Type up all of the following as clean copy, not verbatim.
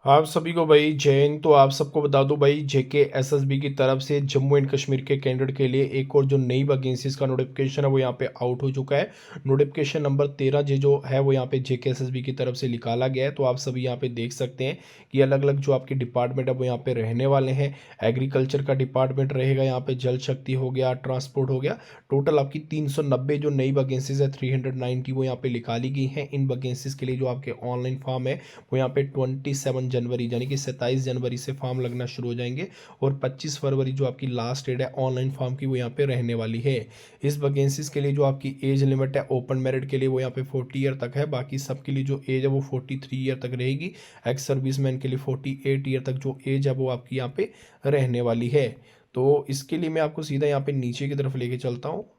आप सभी को भाई जय हिंद। तो आप सबको बता दूं भाई, जेके एसएसबी की तरफ से जम्मू एंड कश्मीर के कैंडिडेट के लिए एक और जो नई वैकेंसीज का नोटिफिकेशन है वो यहाँ पे आउट हो चुका है। नोटिफिकेशन नंबर 13 जो है वो यहाँ पे जेके एसएसबी की तरफ से निकाला गया है। तो आप सभी यहाँ पे देख सकते हैं कि अलग अलग जो आपके डिपार्टमेंट है वो यहाँ पे रहने वाले हैं। एग्रीकल्चर का डिपार्टमेंट रहेगा, यहाँ पे जल शक्ति हो गया, ट्रांसपोर्ट हो गया। टोटल आपकी 390 जो नई वैकेंसीज है 390 वो यहाँ पे निकाली गई हैं। इन वैकेंसीज के लिए जो आपके ऑनलाइन फॉर्म है वो यहाँ पे 27 जनवरी यानी कि 27 जनवरी से फॉर्म लगना शुरू हो जाएंगे और 25 फरवरी जो आपकी लास्ट डेट है ऑनलाइन फॉर्म की वो यहाँ पे रहने वाली है। इस वैकेंसीज के लिए जो आपकी एज लिमिट है ओपन मेरिट के लिए वो यहाँ पे 40 ईयर तक है। बाकी सबके लिए जो एज है वो 43 ईयर तक रहेगी। एक्स सर्विसमैन के लिए 48 ईयर तक जो एज है वो आपकी यहाँ पे रहने वाली है। तो इसके लिए मैं आपको सीधा यहाँ पे नीचे की तरफ लेके चलता हूँ।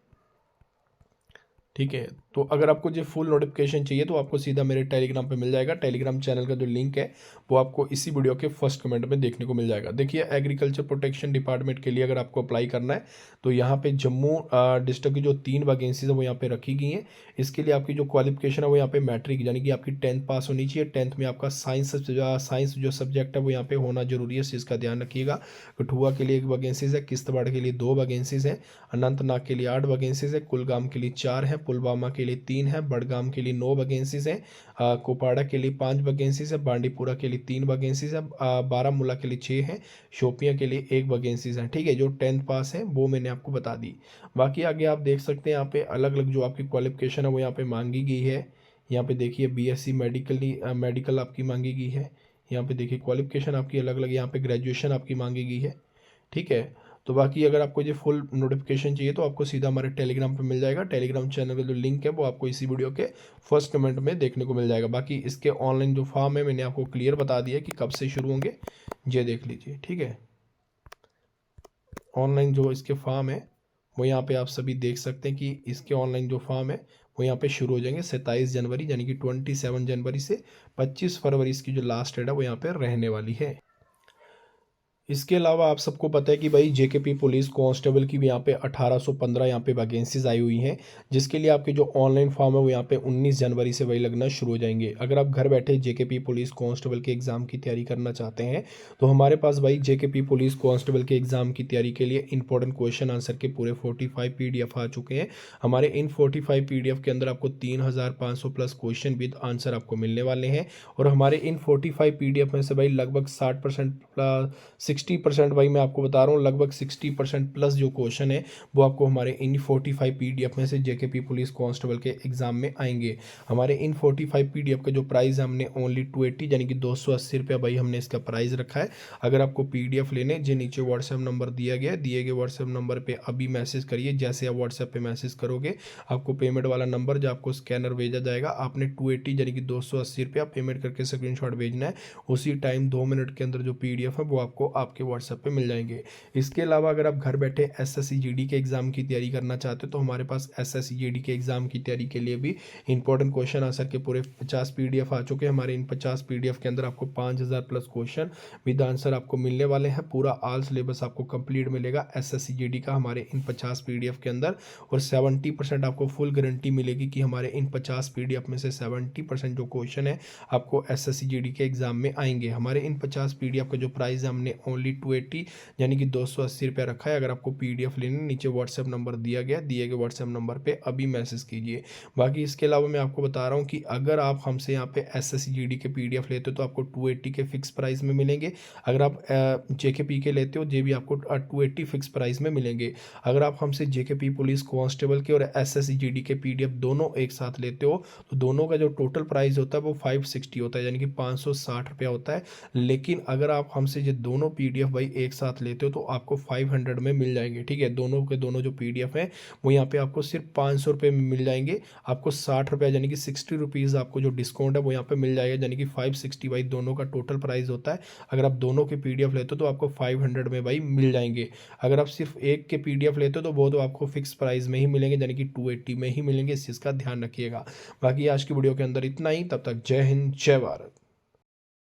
ठीक है, तो अगर आपको जो फुल नोटिफिकेशन चाहिए तो आपको सीधा मेरे टेलीग्राम पे मिल जाएगा। टेलीग्राम चैनल का जो लिंक है वो आपको इसी वीडियो के फर्स्ट कमेंट में देखने को मिल जाएगा। देखिए, एग्रीकल्चर प्रोटेक्शन डिपार्टमेंट के लिए अगर आपको अप्लाई करना है तो यहाँ पे जम्मू डिस्ट्रिक्ट की जो 3 वैकेंसीज है वो यहाँ पे रखी गई हैं। इसके लिए आपकी जो क्वालिफिकेशन है वो यहाँ पे मैट्रिक यानी कि आपकी 10th पास होनी चाहिए। 10th में आपका साइंस जो सब्जेक्ट है वो यहाँ पे होना जरूरी है, इसका ध्यान रखिएगा। कठुआ के लिए 1 वैकेंसीज है, किश्तवाड़ के लिए 2 वैकेंसीज हैं, अनंतनाग के लिए 8 वैकेंसीज है, कुलगाम के लिए 4 हैं, पुलवामा के लिए 3 है, बडगाम के लिए 9 वैकेंसीज हैं, कुपवाड़ा के लिए 5 वैकेंसीज है, बांडीपुरा के लिए 3 वैकेंसीज है, बारामूला के लिए 6 हैं, शोपियां के लिए 1 वैकेंसीज है। ठीक है, जो 10th पास है वो मैंने आपको बता दी। बाकी आगे आप देख सकते हैं यहाँ पे अलग अलग जो आपकी क्वालिफिकेशन है वो यहाँ पे मांगी गई है। यहाँ पे देखिए बीएससी मेडिकल आपकी मांगी गई है। यहाँ पे देखिए क्वालिफिकेशन आपकी अलग अलग, यहाँ पे ग्रेजुएशन आपकी मांगी गई है। ठीक है, तो बाकी अगर आपको ये फुल नोटिफिकेशन चाहिए तो आपको सीधा हमारे टेलीग्राम पे मिल जाएगा। टेलीग्राम चैनल का जो लिंक है वो आपको इसी वीडियो के फर्स्ट कमेंट में देखने को मिल जाएगा। बाकी इसके ऑनलाइन जो फॉर्म है मैंने आपको क्लियर बता दिया कि कब से शुरू होंगे, ये देख लीजिए। ठीक है, ऑनलाइन जो इसके फॉर्म है वो यहाँ पे आप सभी देख सकते हैं कि इसके ऑनलाइन जो फॉर्म है वो यहाँ पे शुरू हो जाएंगे 27 जनवरी यानी कि 27 जनवरी से 25 फरवरी इसकी जो लास्ट डेट है वो यहाँ पे रहने वाली है। इसके अलावा आप सबको पता है कि भाई जेकेपी पुलिस कांस्टेबल की भी यहाँ पे 1815 यहाँ पे वैकेंसीज आई हुई हैं, जिसके लिए आपके जो ऑनलाइन फॉर्म है वो यहाँ पे 19 जनवरी से वही लगना शुरू हो जाएंगे। अगर आप घर बैठे जेकेपी पुलिस कांस्टेबल के एग्ज़ाम की तैयारी करना चाहते हैं तो हमारे पास भाई जेकेपी पुलिस कांस्टेबल के एग्ज़ाम की तैयारी के लिए इंपॉर्टेंट क्वेश्चन आंसर के पूरे 45 PDF आ चुके हैं। हमारे इन 45 PDF के अंदर आपको 3500 प्लस क्वेश्चन विद आंसर आपको मिलने वाले हैं। और हमारे इन 45 PDF में से भाई लगभग 60% भाई मैं आपको बता रहा हूँ, लगभग 60% प्लस जो क्वेश्चन है वो आपको हमारे इन 45 PDF में से जेकेपी पुलिस कांस्टेबल के एग्जाम में आएंगे। हमारे इन 45 PDF का जो प्राइस है हमने ओनली 280 यानी कि 280 रुपया भाई हमने इसका प्राइस रखा है। अगर आपको PDF लेने जो नीचे व्हाट्सएप नंबर दिया गया है, दिए गए व्हाट्सएप नंबर पर अभी मैसेज करिए। जैसे आप व्हाट्सएप पर मैसेज करोगे आपको पेमेंट वाला नंबर जो आपको स्कैनर भेजा जाएगा, आपने 280 यानी कि 280 रुपया पेमेंट करके स्क्रीनशॉट भेजना है। उसी टाइम 2 मिनट के अंदर जो PDF है वो आपको आपके व्हाट्सएप पे मिल जाएंगे। इसके अलावा अगर आप घर बैठे एसएससी जीडी के एग्जाम की तैयारी करना चाहते हो तो हमारे पास एसएससी जीडी के एग्जाम की तैयारी के लिए भी इंपॉर्टेंट क्वेश्चन आंसर के पूरे 50 PDF आ चुके हैं। हमारे इन 50 PDF के अंदर आपको 5000 प्लस क्वेश्चन विद आंसर आपको मिलने वाले हैं। पूरा ऑल सिलेबस आपको कंप्लीट मिलेगा एसएससी जीडी का हमारे इन 50 PDF के अंदर। और 70% आपको फुल गारंटी मिलेगी कि हमारे इन 50 PDF में से 70% जो क्वेश्चन है आपको एसएससी जीडी के एग्जाम में आएंगे। हमारे इन 50 PDF का जो प्राइस है हमने ओनली 280 यानी कि 280 रुपया रखा है। अगर आपको PDF लेने नीचे व्हाट्सएप नंबर दिया गया, दिए गए व्हाट्सएप नंबर पे अभी मैसेज कीजिए। बाकी इसके अलावा मैं आपको बता रहा हूँ कि अगर आप हमसे यहाँ पे एसएससी जीडी के PDF लेते हो तो आपको 280 के फिक्स प्राइस में मिलेंगे। अगर आप जेकेपी के लेते हो जे भी आपको 280 फिक्स प्राइस में मिलेंगे। अगर आप हमसे जेकेपी पुलिस कांस्टेबल के और एसएससी जीडी के PDF दोनों एक साथ लेते हो तो दोनों का जो टोटल प्राइस होता है वो 560 होता है यानी कि 560 रुपया होता है। लेकिन अगर आप हमसे ये दोनों PDF भाई एक साथ लेते हो तो आपको 500 में मिल जाएंगे। ठीक है, दोनों के दोनों जो PDF हैं वो यहाँ पे आपको सिर्फ 500 रुपये में मिल जाएंगे। आपको 60 रुपया यानी कि 60 रुपीज़ आपको जो डिस्काउंट है वो यहाँ पे मिल जाएगा यानी कि 560 भाई दोनों का टोटल प्राइस होता है। अगर आप दोनों के PDF लेते हो तो आपको 500 में भाई मिल जाएंगे। अगर आप सिर्फ एक के PDF लेते हो तो वो तो आपको फिक्स प्राइस में ही मिलेंगे यानी कि 280 में ही मिलेंगे। इस चीज़ का ध्यान रखिएगा। बाकी आज की वीडियो के अंदर इतना ही, तब तक जय हिंद जय भारत।